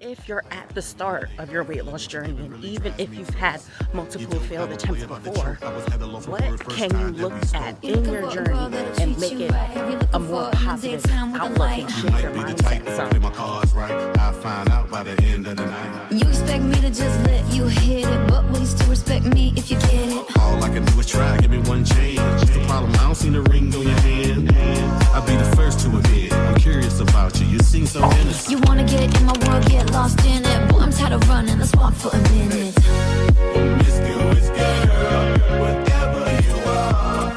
if you're at the start of your weight loss journey, and even if you've had multiple failed attempts before, what can you look at in your journey and make it a more positive outlook and shift your mindset? You expect me to just let you hit it, but will you still respect me if you get it? All I can do is try, give me one chance. The problem, I don't see the ring on your hand. I'll be the first to admit, I'm curious about you. You seem so innocent. You wanna get in my world, get lost in it. Boy, I'm tired of running, let's walk for a minute. It's good, girl, whatever you are.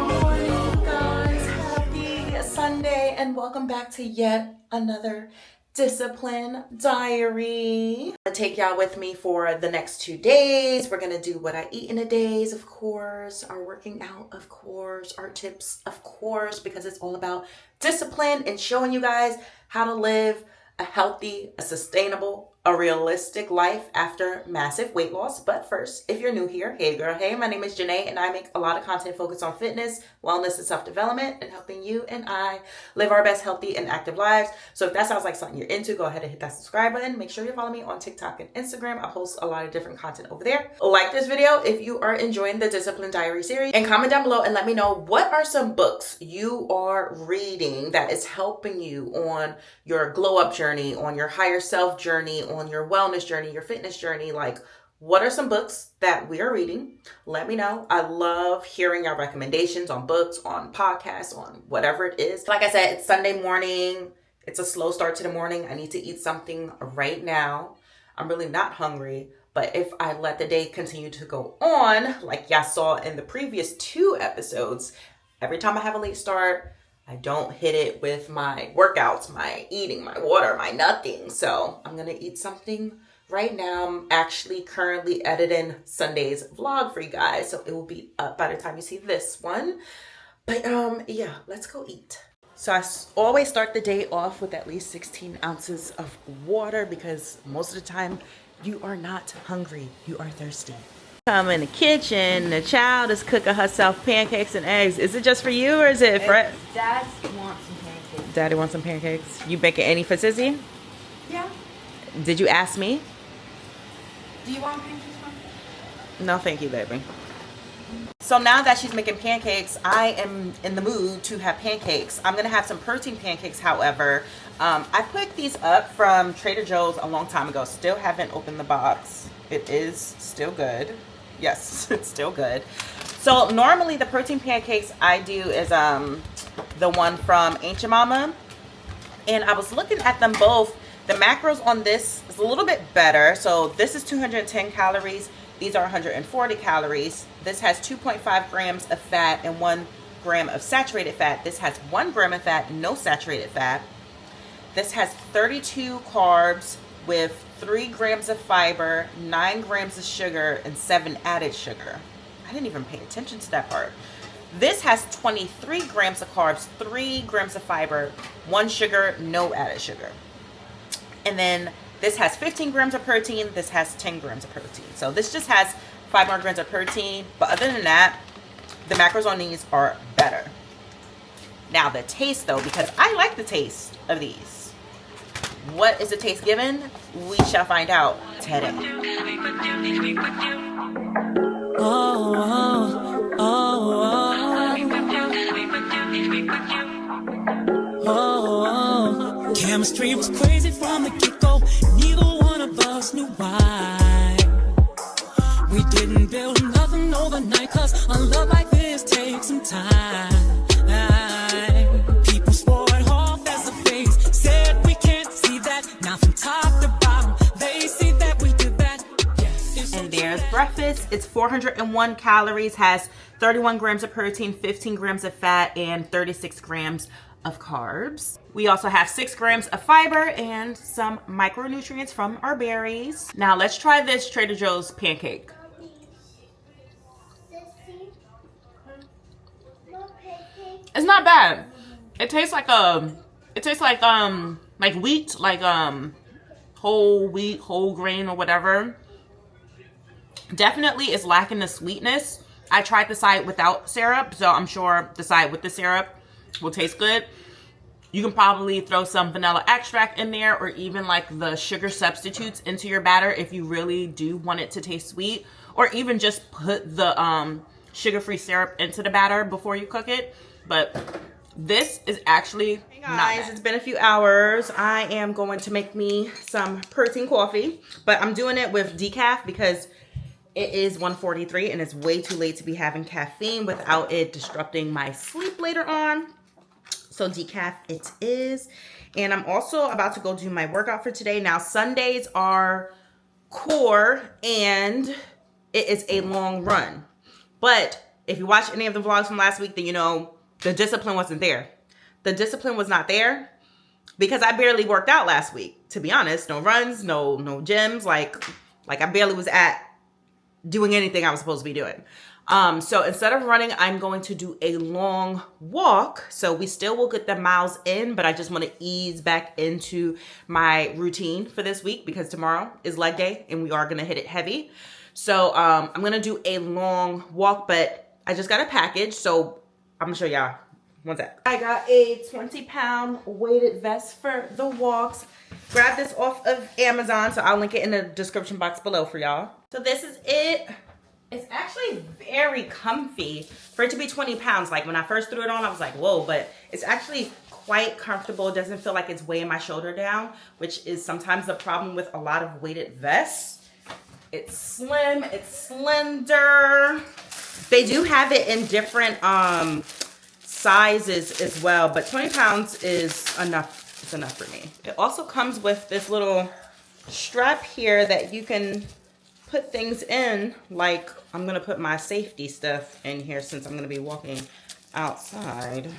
Morning, guys. Happy Sunday, and welcome back to yet another Discipline Diary. I'm gonna take y'all with me for the next 2 days. We're gonna do what I eat in a days, of course, our working out, of course, our tips, of course, because it's all about discipline and showing you guys how to live a healthy, a sustainable, a realistic life after massive weight loss. But first, if you're new here, hey girl, hey, my name is Janae, and I make a lot of content focused on fitness, wellness, and self-development, and helping you and I live our best healthy and active lives. So if that sounds like something you're into, go ahead and hit that subscribe button. Make sure you follow me on TikTok and Instagram. I post a lot of different content over there. Like this video if you are enjoying the Discipline Diary series, and comment down below and let me know what are some books you are reading that is helping you on your glow up journey, on your higher self journey, on your wellness journey, your fitness journey. Like, what are some books that we are reading? Let me know. I love hearing your recommendations on books, on podcasts, on whatever it is. Like I said, it's Sunday morning. It's a slow start to the morning. I need to eat something right now. I'm really not hungry, but if I let the day continue to go on, like y'all saw in the previous 2 episodes, every time I have a late start, I don't hit it with my workouts, my eating, my water, my nothing. So I'm going to eat something right now. I'm actually currently editing Sunday's vlog for you guys, so it will be up by the time you see this one. But yeah, let's go eat. So I always start the day off with at least 16 ounces of water, because most of the time you are not hungry, you are thirsty. I'm in the kitchen. The child is cooking herself pancakes and eggs. Is it just for you, or is it for Dad wants some pancakes. Daddy wants some pancakes? You making any for Sissy? Yeah. Did you ask me? Do you want pancakes, Mom? No, thank you, baby. So now that she's making pancakes, I am in the mood to have pancakes. I'm gonna have some protein pancakes, however. I picked these up from Trader Joe's a long time ago. Still haven't opened the box. It is still good. Yes, it's still good. So normally the protein pancakes I do is the one from Ancient Mama. And I was looking at them both. The macros on this is a little bit better. So this is 210 calories. These are 140 calories. This has 2.5 grams of fat and 1 gram of saturated fat. This has 1 gram of fat, no saturated fat. This has 32 carbs with 3 grams of fiber, 9 grams of sugar, and 7 added sugar. I didn't even pay attention to that part. This has 23 grams of carbs, 3 grams of fiber, 1 sugar, no added sugar. And then this has 15 grams of protein. This has 10 grams of protein. So this just has 5 more grams of protein. But other than that, the macros on these are better. Now the taste though, because I like the taste of these. What is the taste given? We shall find out today. Chemistry was crazy from the get-go. Neither one of us knew why. We didn't build nothing overnight, 'cause a love like this takes some time. People swore it off as a phase, said we can't see that. Now from top to bottom, they see that we did that. Yes, and there's breakfast. It's 401 calories, has 31 grams of protein, 15 grams of fat, and 36 grams of carbs. We also have 6 grams of fiber and some micronutrients from our berries. Now let's try this Trader Joe's pancake. It's not bad. It tastes like wheat, like whole wheat, whole grain, or whatever. Definitely is lacking the sweetness. I tried the side without syrup, so I'm sure the side with the syrup will taste good. You can probably throw some vanilla extract in there, or even like the sugar substitutes into your batter if you really do want it to taste sweet, or even just put the sugar-free syrup into the batter before you cook it. But this is actually hey guys, it's been a few hours. I am going to make me some protein coffee, but I'm doing it with decaf because it is 1:43 and it's way too late to be having caffeine without it disrupting my sleep later on. So decaf it is. And I'm also about to go do my workout for today. Now Sundays are core and it is a long run. But if you watch any of the vlogs from last week, then you know the discipline wasn't there. The discipline was not there because I barely worked out last week. To be honest, no runs, no gyms. Like I barely was at doing anything I was supposed to be doing. So instead of running, I'm going to do a long walk. So we still will get the miles in, but I just want to ease back into my routine for this week because tomorrow is leg day and we are going to hit it heavy. So I'm going to do a long walk, but I just got a package. So I'm going to show y'all. One sec. I got a 20-pound weighted vest for the walks. Grab this off of Amazon. So I'll link it in the description box below for y'all. So this is it. It's actually very comfy for it to be 20 pounds. Like when I first threw it on, I was like, whoa, but it's actually quite comfortable. It doesn't feel like it's weighing my shoulder down, which is sometimes the problem with a lot of weighted vests. It's slim, it's slender. They do have it in different sizes as well, but 20 pounds is enough. It's enough for me. It also comes with this little strap here that you can put things in, like I'm gonna put my safety stuff in here since I'm gonna be walking outside.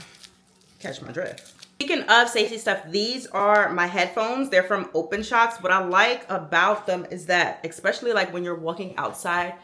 Catch my drift. Speaking of safety stuff, these are my headphones. They're from Open Shocks. What I like about them is that, especially like when you're walking outside,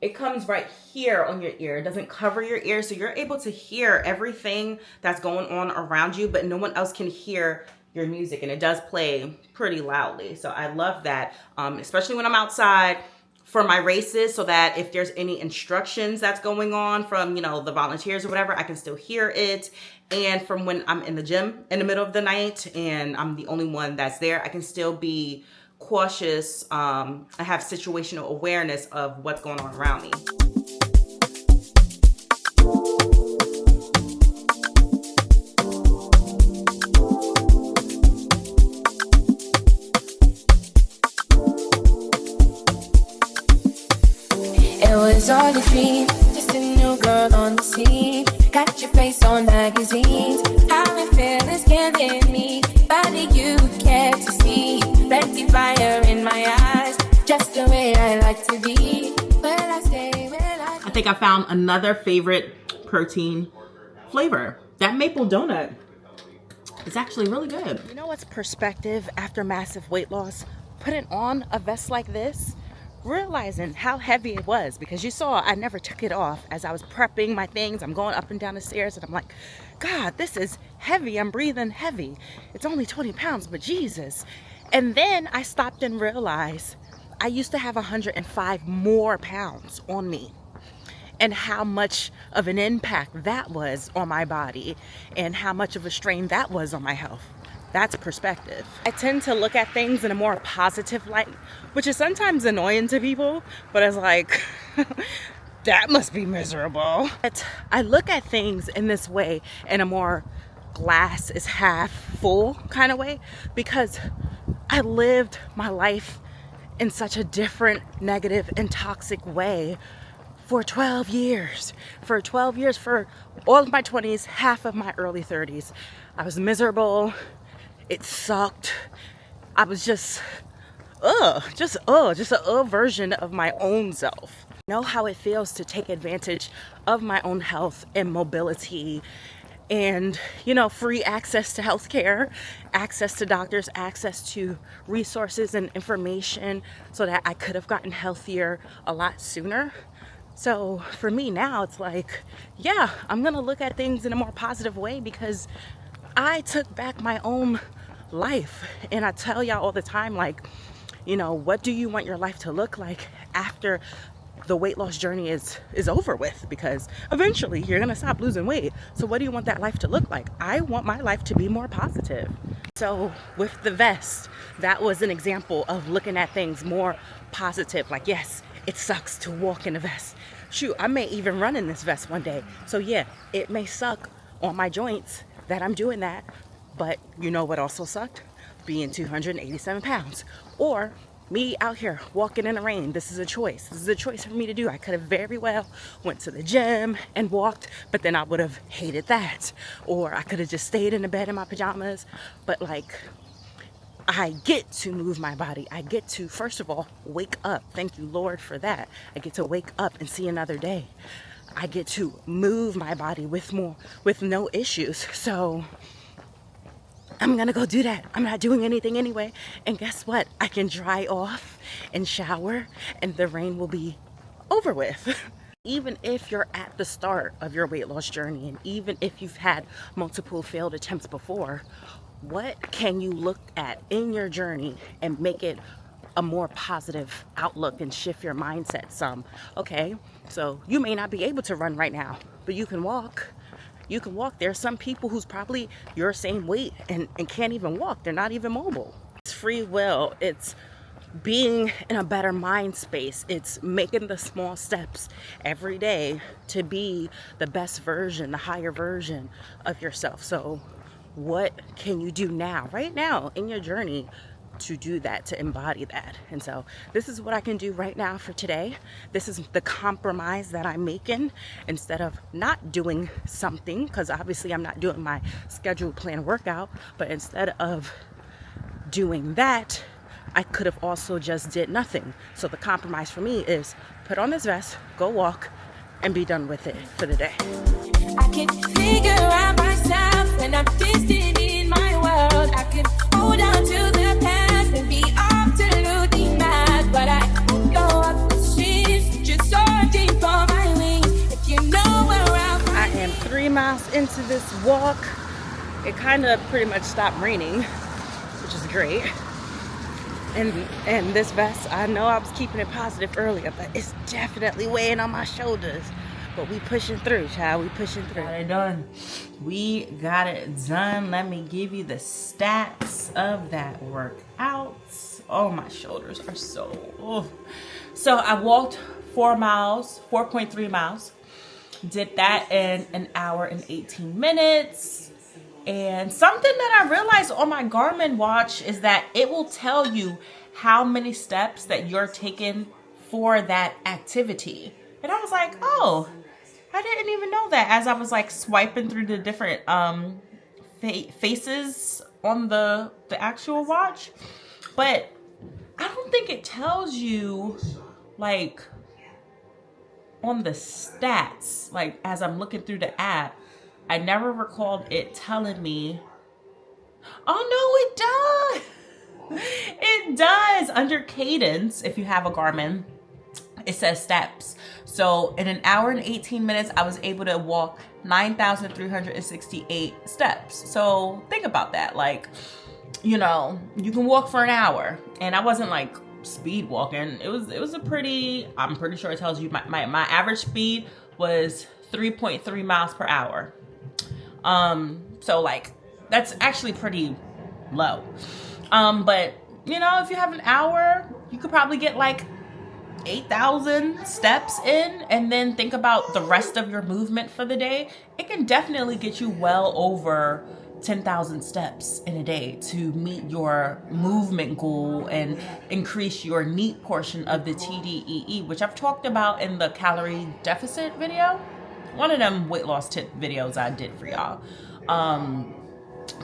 it comes right here on your ear. It doesn't cover your ear, so you're able to hear everything that's going on around you, but no one else can hear your music, and it does play pretty loudly. So I love that, especially when I'm outside for my races, so that if there's any instructions that's going on from, you know, the volunteers or whatever, I can still hear it. And from when I'm in the gym in the middle of the night and I'm the only one that's there, I can still be cautious. I have situational awareness of what's going on around me. It was all a dream, just a new girl on the scene. Got your face on magazines. How I feel is killing me. Body you care to see. Plenty fire in my eyes. Just the way I like to be. Will I stay? Will I think I found another favorite protein flavor. That maple donut is actually really good. You know what's perspective after massive weight loss? Putting on a vest like this, realizing how heavy it was, because you saw I never took it off as I was prepping my things. I'm going up and down the stairs and I'm like, God, this is heavy. I'm breathing heavy. It's only 20 pounds, but Jesus. And then I stopped and realized I used to have 105 more pounds on me, and how much of an impact that was on my body and how much of a strain that was on my health. That's perspective. I tend to look at things in a more positive light, which is sometimes annoying to people, but it's like, that must be miserable. But I look at things in this way, in a more glass is half full kind of way, because I lived my life in such a different, negative, and toxic way for 12 years. For 12 years, for all of my 20s, half of my early 30s. I was miserable. It sucked. I was just a version of my own self. I know how it feels to take advantage of my own health and mobility and, you know, free access to healthcare, access to doctors, access to resources and information so that I could have gotten healthier a lot sooner. So for me now, it's like, yeah, I'm gonna look at things in a more positive way because I took back my own life. And I tell y'all all the time, like, you know, what do you want your life to look like after the weight loss journey is over with, because eventually you're gonna stop losing weight. So what do you want that life to look like? I want my life to be more positive. So with the vest, that was an example of looking at things more positive. Like, yes, it sucks to walk in a vest. Shoot, I may even run in this vest one day. So yeah, it may suck on my joints that I'm doing that, but you know what also sucked? Being 287 pounds. Or me out here walking in the rain. This is a choice. This is a choice for me to do. I could have very well went to the gym and walked, but then I would have hated that. Or I could have just stayed in the bed in my pajamas. But like, I get to move my body. I get to, first of all, wake up. Thank you, Lord, for that. I get to wake up and see another day. I get to move my body with no issues. So I'm gonna go do that. I'm not doing anything anyway. And guess what? I can dry off and shower and the rain will be over with. Even if you're at the start of your weight loss journey, and even if you've had multiple failed attempts before, what can you look at in your journey and make it a more positive outlook and shift your mindset some? Okay, so you may not be able to run right now, but you can walk. You can walk. There's some people who's probably your same weight and can't even walk. They're not even mobile. It's free will. It's being in a better mind space. It's making the small steps every day to be the best version, the higher version of yourself. So what can you do now, right now in your journey, to do that, to embody that? And so this is what I can do right now for today. This is the compromise that I'm making. Instead of not doing something, because obviously I'm not doing my scheduled planned workout, but instead of doing that, I could have also just did nothing. So the compromise for me is put on this vest, go walk, and be done with it for the day. I can figure out myself when I'm distant in my world. I can hold on to the past and be absolutely mad, but I go up the streets just searching for my wings. If you know where I am 3 miles into this walk. It kind of pretty much stopped raining, which is great. And this vest, I know I was keeping it positive earlier, but it's definitely weighing on my shoulders. But we pushing through, child. We pushing through. Got it done. We got it done. Let me give you the stats of that workout. Oh, my shoulders are so... So I walked 4 miles, 4.3 miles. Did that in an hour and 18 minutes. And something that I realized on my Garmin watch is that it will tell you how many steps that you're taking for that activity. And I was like, oh, I didn't even know that, as I was like swiping through the different faces on the actual watch. But I don't think it tells you like on the stats, like as I'm looking through the app. I never recalled it telling me. Oh no, it does. It does. Under cadence, if you have a Garmin, it says steps. So in an hour and 18 minutes, I was able to walk 9,368 steps. So think about that. Like, you know, you can walk for an hour, and I wasn't like speed walking. It was a pretty, I'm pretty sure it tells you my average speed was 3.3 miles per hour. So like, that's actually pretty low. But you know, if you have an hour, you could probably get like 8,000 steps in, and then think about the rest of your movement for the day. It can definitely get you well over 10,000 steps in a day to meet your movement goal and increase your NEAT portion of the TDEE, which I've talked about in the calorie deficit video. One of them weight loss tip videos I did for y'all.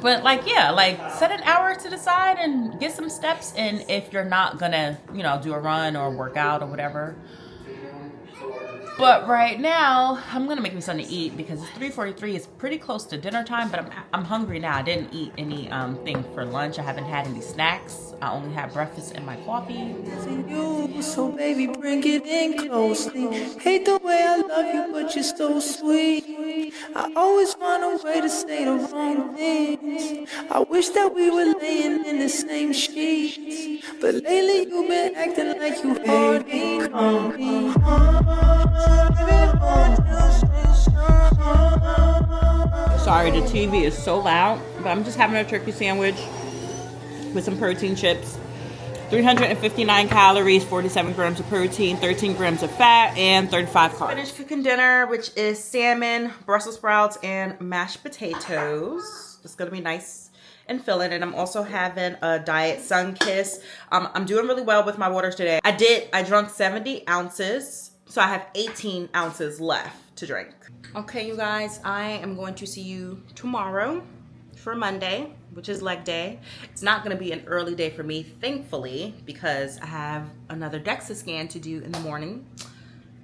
But like, yeah, like set an hour to the side and get some steps in if you're not gonna, you know, do a run or work out or whatever. But right now, I'm gonna make me something to eat because it's 3:43. It's pretty close to dinner time, but I'm hungry now. I didn't eat any thing for lunch. I haven't had any snacks. I only had breakfast and my coffee. So baby, bring it in closely. Hate the way I love you, but you're so sweet. I always find a way to say the wrong things. I wish that we were laying in the same sheets, but lately you've been acting like you hard. sorry, the TV is so loud, but I'm just having a turkey sandwich with some protein chips. 359 calories, 47 grams of protein, 13 grams of fat, and 35 carbs. Finished cooking dinner, which is salmon, Brussels sprouts, and mashed potatoes. It's gonna be nice and filling. And I'm also having a diet sun kiss. I'm doing really well with my waters today. I drunk 70 ounces, so I have 18 ounces left to drink. Okay, you guys, I am going to see you tomorrow for Monday, which is leg day. It's not gonna be an early day for me, thankfully, because I have another Dexa scan to do in the morning.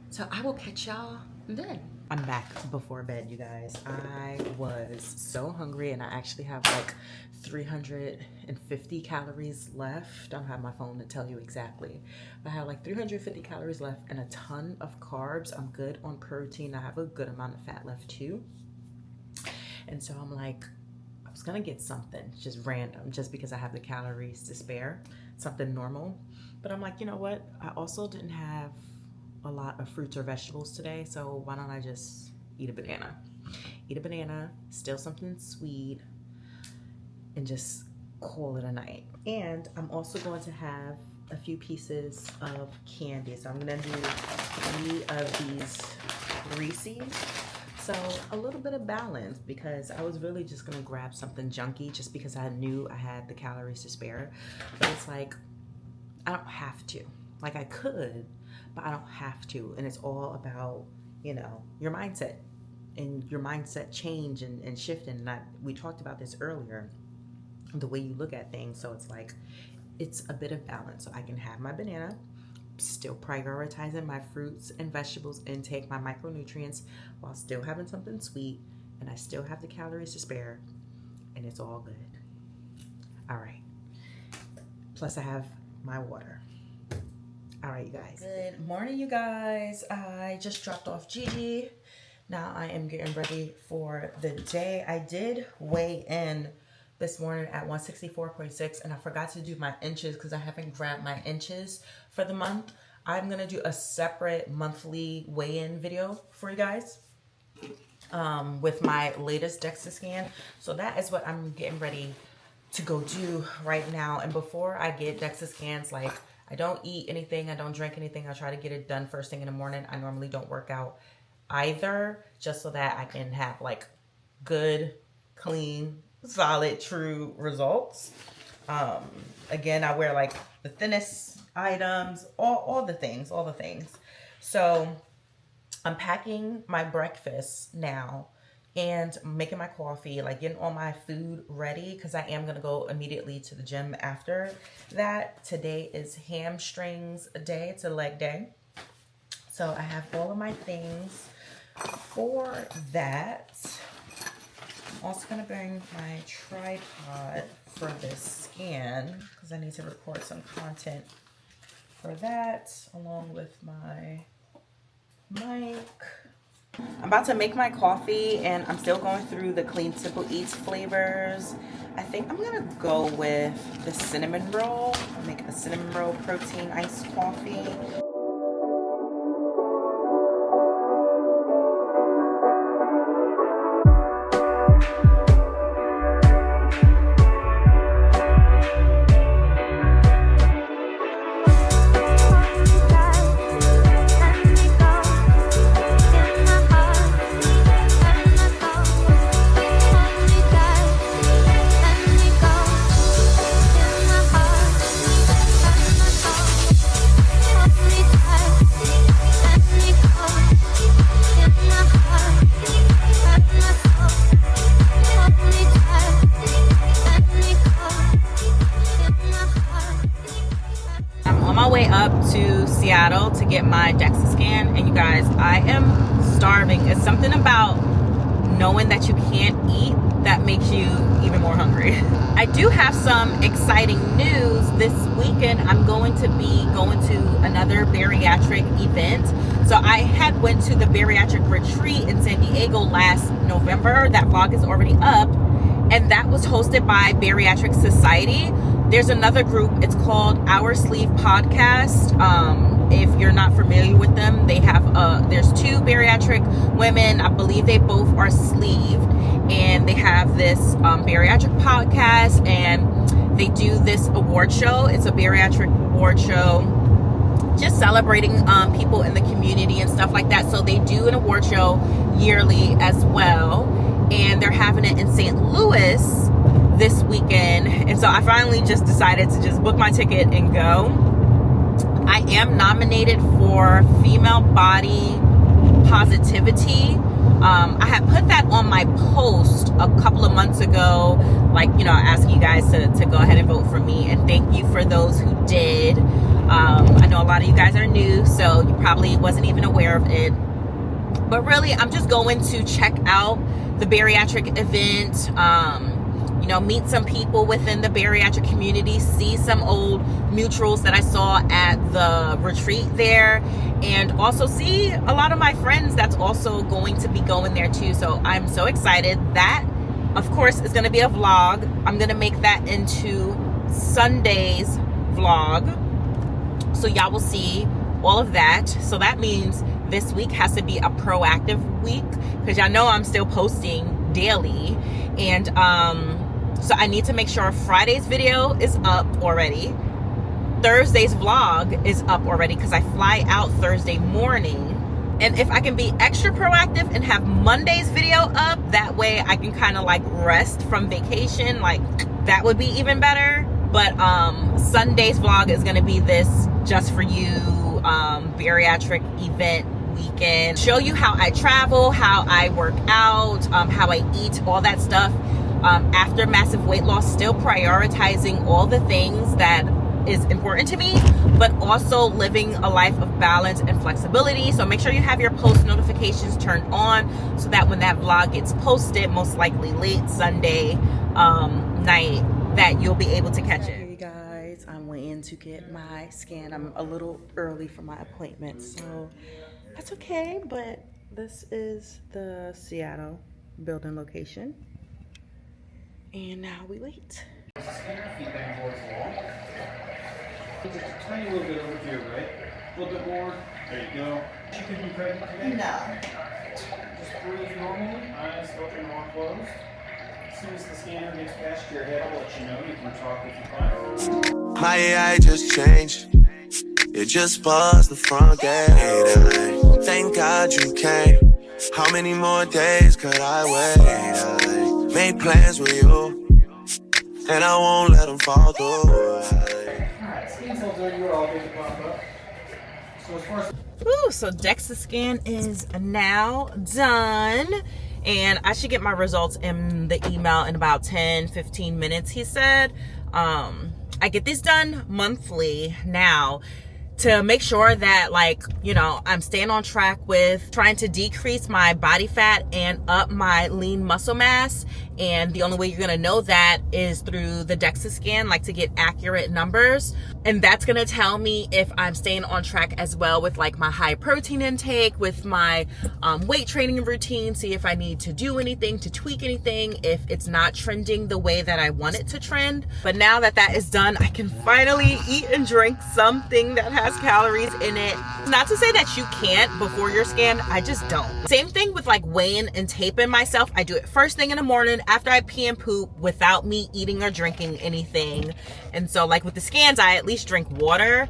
So I will catch y'all then. I'm back before bed, you guys. I was so hungry and I actually have like 350 calories left. I don't have my phone to tell you exactly. I have like 350 calories left and a ton of carbs. I'm good on protein. I have a good amount of fat left too. And so I'm like, I was gonna get something just random just because I have the calories to spare, something normal. But I'm like, you know what? I also didn't have a lot of fruits or vegetables today, so why don't I just eat a banana? Eat a banana, still something sweet, and just call it a night. And I'm also going to have a few pieces of candy. So I'm gonna do 3 of these Reese's. So a little bit of balance, because I was really just gonna grab something junky just because I knew I had the calories to spare. But it's like, I don't have to. Like, I could, but I don't have to. And it's all about, you know, your mindset and your mindset change and shifting. And we talked about this earlier, the way you look at things. So it's like, it's a bit of balance. So I can have my banana, still prioritizing my fruits and vegetables intake, my micronutrients, while still having something sweet, and I still have the calories to spare, and it's all good. All right. Plus I have my water. All right, you guys. Good morning, you guys. I just dropped off Gigi. Now I am getting ready for the day. I did weigh in this morning at 164.6, and I forgot to do my inches because I haven't grabbed my inches for the month. I'm gonna do a separate monthly weigh-in video for you guys with my latest Dexa scan. So that is what I'm getting ready to go do right now. And before I get Dexa scans, like, I don't eat anything, I don't drink anything. I try to get it done first thing in the morning. I normally don't work out either, just so that I can have like good, clean, solid, true results. Again, I wear like the thinnest items, all the things. So I'm packing my breakfast now and making my coffee, like getting all my food ready, because I am gonna go immediately to the gym after that. Today is hamstrings day, it's a leg day. So I have all of my things for that. I'm also gonna bring my tripod for this scan because I need to record some content for that, along with my mic. I'm about to make my coffee and I'm still going through the Clean Simple Eats flavors. I think I'm gonna go with the cinnamon roll. I'll make a cinnamon roll protein iced coffee. Seattle to get my Dexa scan, and you guys, I am starving. It's something about knowing that you can't eat that makes you even more hungry. I do have some exciting news. This weekend I'm going to be going to another bariatric event. So I had went to the bariatric retreat in San Diego last November. That vlog is already up, and that was hosted by Bariatric Society. There's another group, it's called Our Sleeve Podcast. If you're not familiar with them, they have there's 2 bariatric women. I believe they both are sleeved, and they have this bariatric podcast, and they do this award show. It's a bariatric award show, just celebrating people in the community and stuff like that. So they do an award show yearly as well, and they're having it in St. Louis this weekend. And so I finally just decided to just book my ticket and go. I am nominated for female body positivity. I had put that on my post a couple of months ago, like, you know, asking you guys to go ahead and vote for me, and thank you for those who did. I know a lot of you guys are new, so you probably wasn't even aware of it, but really I'm just going to check out the bariatric event, you know, meet some people within the bariatric community, see some old mutuals that I saw at the retreat there, and also see a lot of my friends that's also going to be going there too. So I'm so excited. That, of course, is going to be a vlog. I'm going to make that into Sunday's vlog, so y'all will see all of that. So that means this week has to be a proactive week, because y'all know I'm still posting daily, and so I need to make sure Friday's video is up already. Thursday's vlog is up already, because I fly out Thursday morning. And if I can be extra proactive and have Monday's video up, that way I can kind of like rest from vacation, like that would be even better. But Sunday's vlog is going to be this just for you bariatric event weekend. Show you how I travel, how I work out, how I eat, all that stuff. After massive weight loss, still prioritizing all the things that is important to me, but also living a life of balance and flexibility. So make sure you have your post notifications turned on, so that when that vlog gets posted, most likely late Sunday night, that you'll be able to catch it. Hey guys, I'm waiting to get my scan. I'm a little early for my appointment, so that's okay. But this is the Seattle building location, and now we wait. Just a tiny little bit over here, right? A little bit more. There you go. You could be pregnant today? No. Just breathe normally. Eyes open or closed. As soon as the scanner gets past your head, I'll let you know. You can talk with your client. My AI just changed. It just buzzed the front gate. I thank God you came. How many more days could I wait? I made plans with you, and I won't let them fall through. So Dexa Scan is now done, and I should get my results in the email in about 10-15 minutes, he said. I get these done monthly now to make sure that, like, you know, I'm staying on track with trying to decrease my body fat and up my lean muscle mass. And the only way you're gonna know that is through the Dexa Scan, like to get accurate numbers. And that's gonna tell me if I'm staying on track as well with like my high protein intake, with my weight training routine, see if I need to do anything, to tweak anything, if it's not trending the way that I want it to trend. But now that that is done, I can finally eat and drink something that has calories in it. Not to say that you can't before your scan, I just don't. Same thing with like weighing and taping myself. I do it first thing in the morning after I pee and poop, without me eating or drinking anything. And so like with the scans, I at least drink water,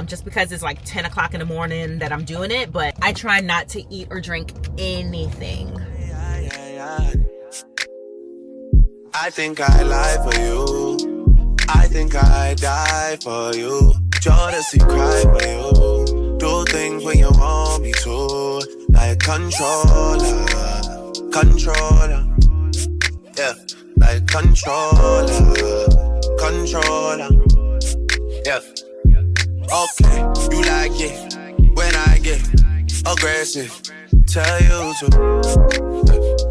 just because it's like 10 o'clock in the morning that I'm doing it, but I try not to eat or drink anything. I think I lie for you. I think I die for you. Jealousy cry for you. Do things when you want me to. Like controller. Controller. Yeah. Like controller. Controller. Yeah. Okay. You like it when I get aggressive. Tell you to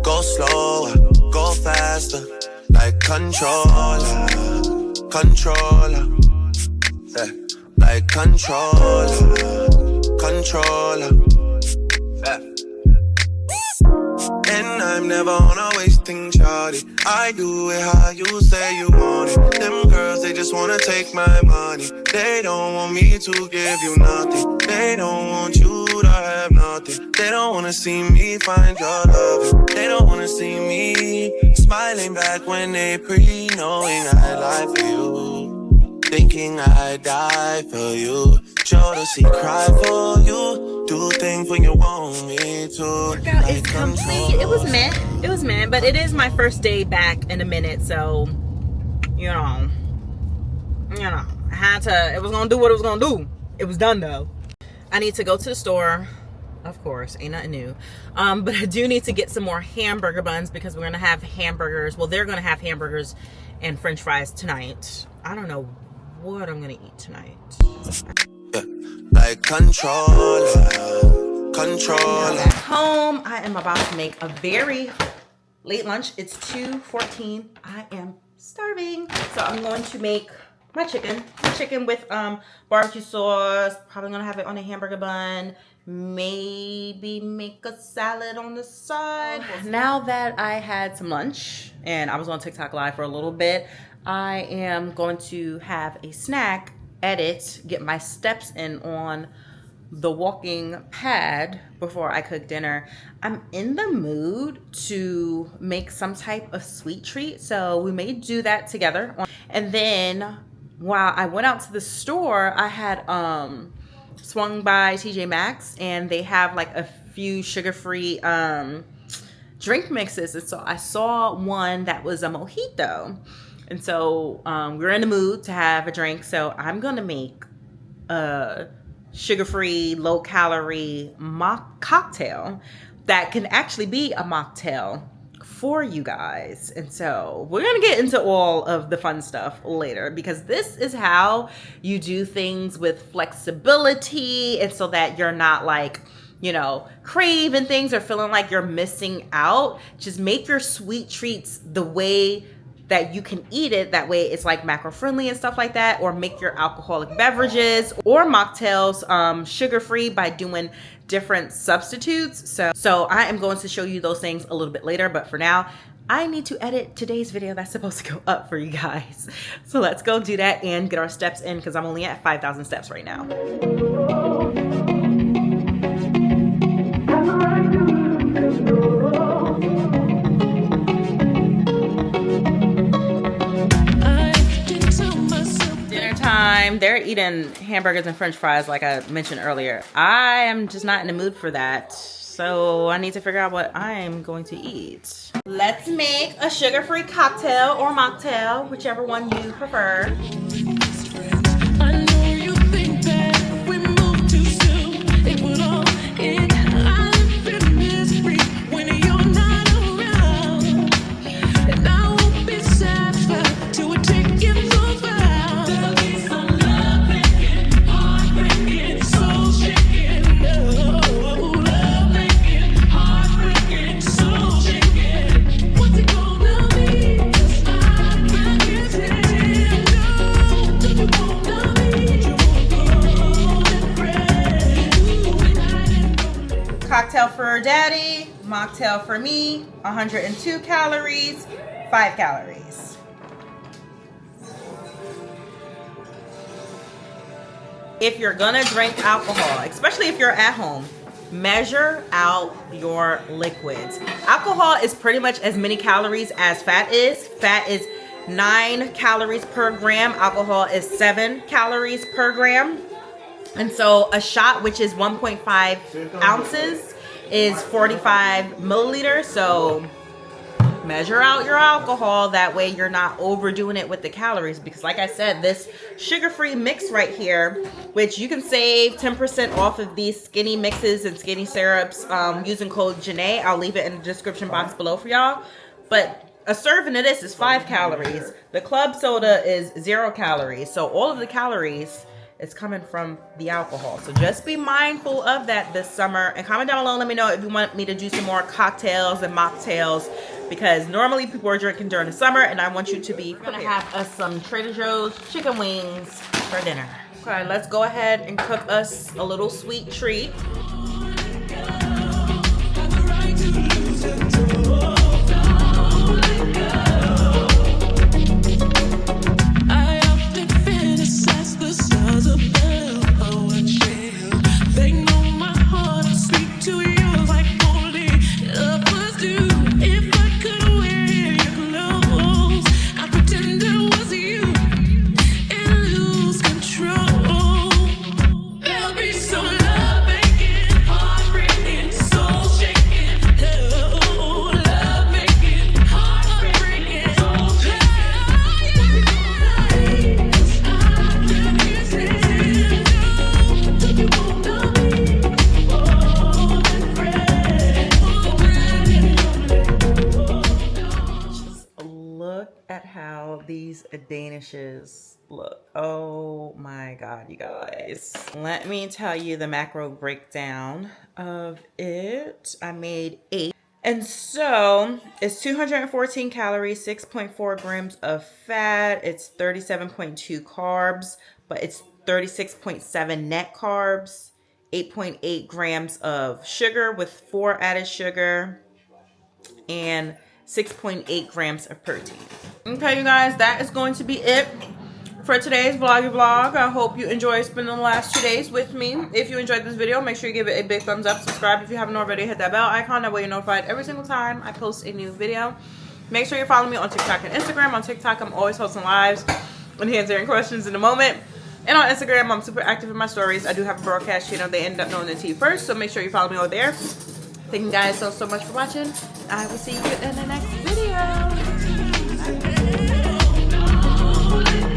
go slower, go faster. Like controller. Controller. Yeah. Like controller. Controller. Yeah. And I'm never on a wasting charty. I do it how you say you want it. Them girls, they just wanna take my money. They don't want me to give you nothing. They don't want you to have nothing. nothing. They don't wanna see me find your love. They don't wanna see me smiling back when they pre-knowing I lie for you. Thinking I die for you. Sure to see cry for you. Do things when you want me to. Workout is complete. It was meh, but it is my first day back in a minute, so you know, I had to. It was gonna do what it was gonna do. It was done though. I need to go to the store. Of course, ain't nothing new. But I do need to get some more hamburger buns because we're gonna have hamburgers. Well, they're gonna have hamburgers and French fries tonight. I don't know what I'm gonna eat tonight. Like controller. Back home, I am about to make a very late lunch. It's 2:14. I am starving, so I'm going to make my chicken with barbecue sauce. Probably gonna have it on a hamburger bun. Maybe make a salad on the side. Now that I had some lunch and I was on TikTok live for a little bit, I am going to have a snack, edit, get my steps in on the walking pad before I cook dinner. I'm in the mood to make some type of sweet treat, so we may do that together. And then while I went out to the store, I had swung by TJ Maxx, and they have like a few sugar-free drink mixes, and so I saw one that was a mojito, and so we're in the mood to have a drink, so I'm gonna make a sugar-free, low-calorie mock cocktail that can actually be a mocktail for you guys. And so we're gonna get into all of the fun stuff later, because this is how you do things with flexibility, and so that you're not like, you know, craving things or feeling like you're missing out. Just make your sweet treats the way that you can eat it. That way it's like macro friendly and stuff like that. Or make your alcoholic beverages or mocktails sugar-free by doing different substitutes. So I am going to show you those things a little bit later, but for now I need to edit today's video that's supposed to go up for you guys. So let's go do that and get our steps in, because I'm only at 5,000 steps right now. Time. They're eating hamburgers and French fries like I mentioned earlier. I am just not in the mood for that, so I need to figure out what I'm going to eat. Let's make a sugar-free cocktail or mocktail, whichever one you prefer. I know you think that we moved too soon. It would all end. I live in misery when you're not around, and I won't be satisfied till we're taking over. Cocktail for daddy, mocktail for me, 102 calories, 5 calories. If you're gonna drink alcohol, especially if you're at home, measure out your liquids. Alcohol is pretty much as many calories as fat is. Fat is 9 calories per gram. Alcohol is 7 calories per gram. And so a shot, which is 1.5 ounces, is 45 milliliters. So measure out your alcohol. That way you're not overdoing it with the calories. Because like I said, this sugar-free mix right here, which you can save 10% off of these skinny mixes and skinny syrups using code Janae. I'll leave it in the description box below for y'all. But a serving of this is 5 calories. The club soda is 0 calories. So all of the calories is coming from the alcohol. So just be mindful of that this summer, and comment down below, let me know if you want me to do some more cocktails and mocktails, because normally people are drinking during the summer and I want you to be prepared. We're gonna have us some Trader Joe's chicken wings for dinner. Okay, let's go ahead and cook us a little sweet treat. They know my heart, I speak to danishes look. Oh my god, you guys. Let me tell you the macro breakdown of it. I made 8. And so it's 214 calories, 6.4 grams of fat. It's 37.2 carbs, but it's 36.7 net carbs, 8.8 grams of sugar with 4 added sugar, and 6.8 grams of protein. Okay, you guys, that is going to be it for today's vlog. I hope you enjoyed spending the last 2 days with me. If you enjoyed this video, make sure you give it a big thumbs up. Subscribe if you haven't already. Hit that bell icon. That way you're notified every single time I post a new video. Make sure you follow me on TikTok and Instagram. On TikTok, I'm always posting lives and answering questions in a moment. And on Instagram, I'm super active in my stories. I do have a broadcast channel. They end up knowing the tea first, so make sure you follow me over there. Thank you guys so much for watching. I will see you in the next video. Bye.